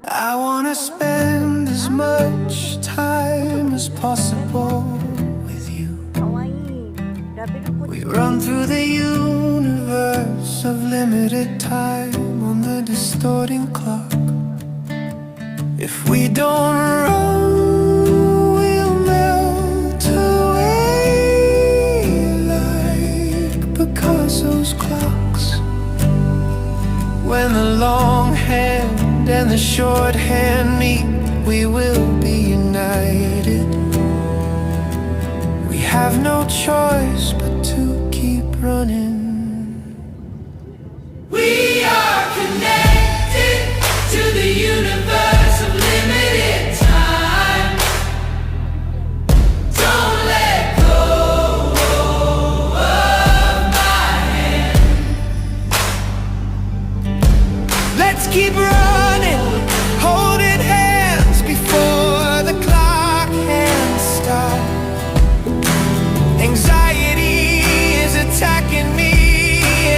I wanna spend as much time as possible with you. かわいいラベルポ We run through the universe of limited time on the distorting clock. If we don't run, we'll melt away like Picasso's clocks. When the long hand and the short hand meet, we will be united. We have no choice but to keep running. We are connected to the universe of limited time. Don't let go of my hand. Let's keep running, holding hands before the clock hands stop. Anxiety is attacking me,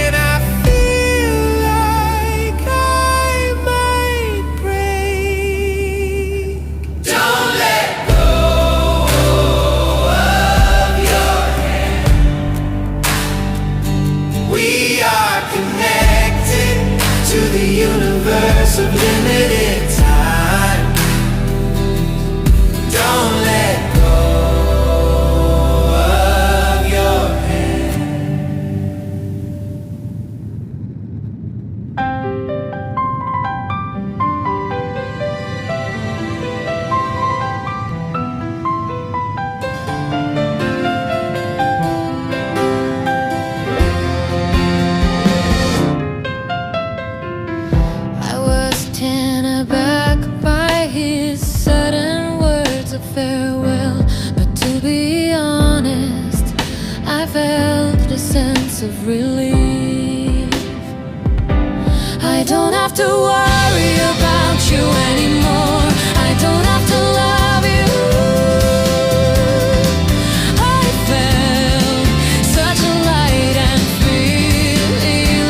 and I feel like I might break. Don't let go of your hand. We are connected to the universe of limited time. Don't let go of your hand. I was taken aback by his sudden words of farewell. But to be honest, I felt a sense of relief. I don't have to worry about you anymore. I don't have to love you. I felt such a light and feeling.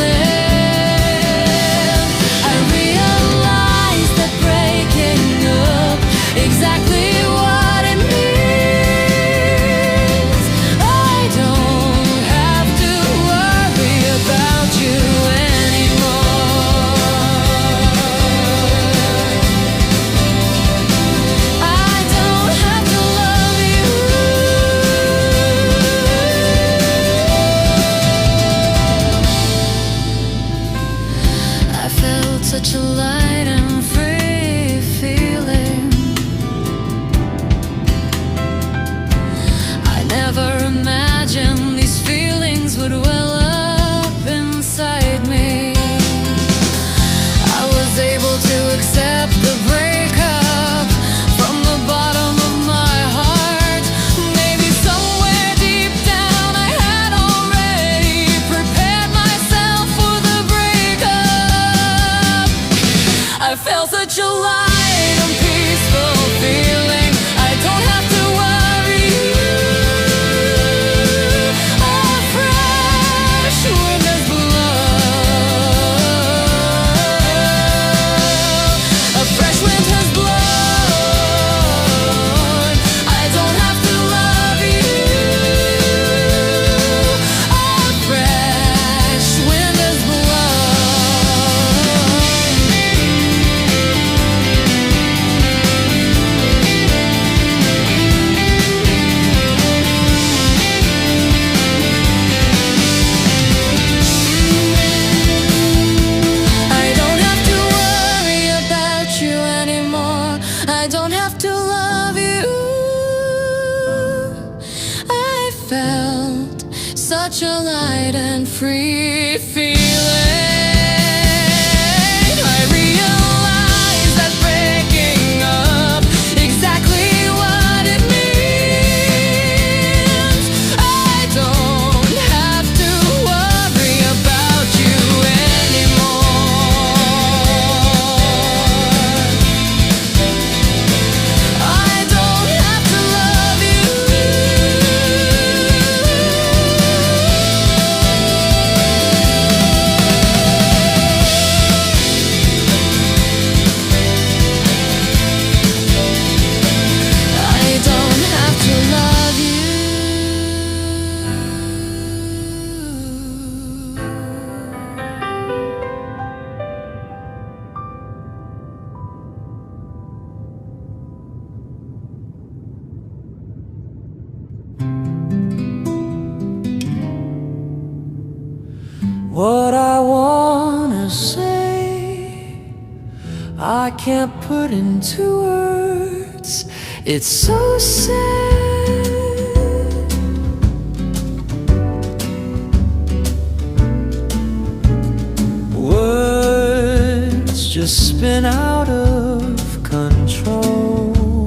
I realized that breaking up exactly what it means. I don't have to worry about you anymore. I don't have to love you. I felt such a light and free feeling. I never imagined these feelings would well up inside me. I was able to accept the breakup from the bottom of my heart. Maybe somewhere deep down I had already prepared myself for the breakup. I felt such a light and peaceful feeling. I don't have to worry. A fresh wind has blown. A fresh wind has blown. I don't have to love you. A fresh wind has blown. I don't have to worry about you anymore. I don't have to love you. I felt such a light and free feeling. I realized that breaking up exactly what it means. I don't have to worry about you anymore. I don't have to love you. I can't put into words. It's so sad. Words just spin out of control.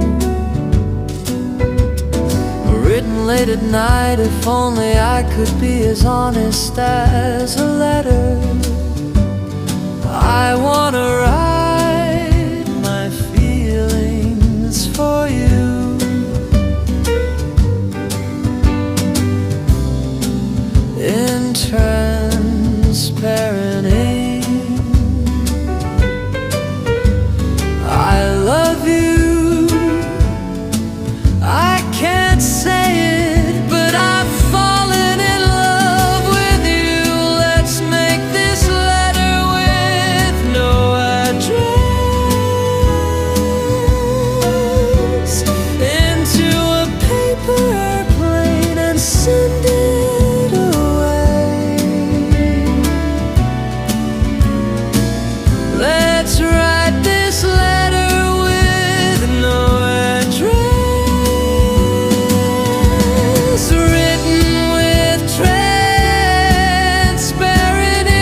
Written late at night, if only I could be as honest as a letter. I wanna write my feelings for you, in transparent ink. I love you, I can't say it, but I've fallen in love with you. Let's make this letter with no address into a paper airplane and send it away. Let's write this letter with no address, written with transparent ink.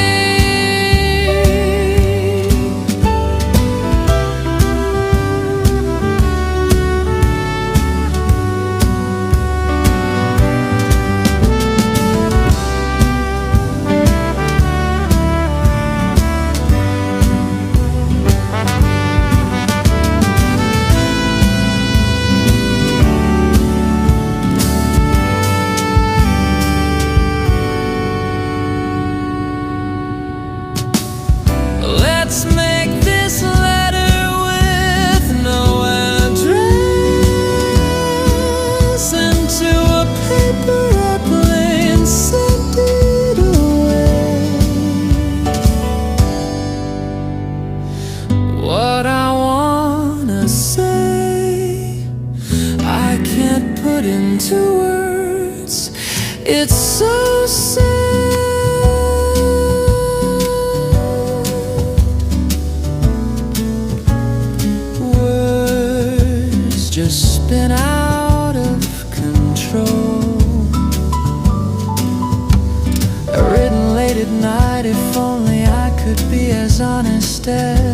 Let's make this letter with no address into a paper airplane, send it away. What I wanna say, I can't put into words. It's so sad. Words just spin out of control. Written late at night, if only I could be as honest as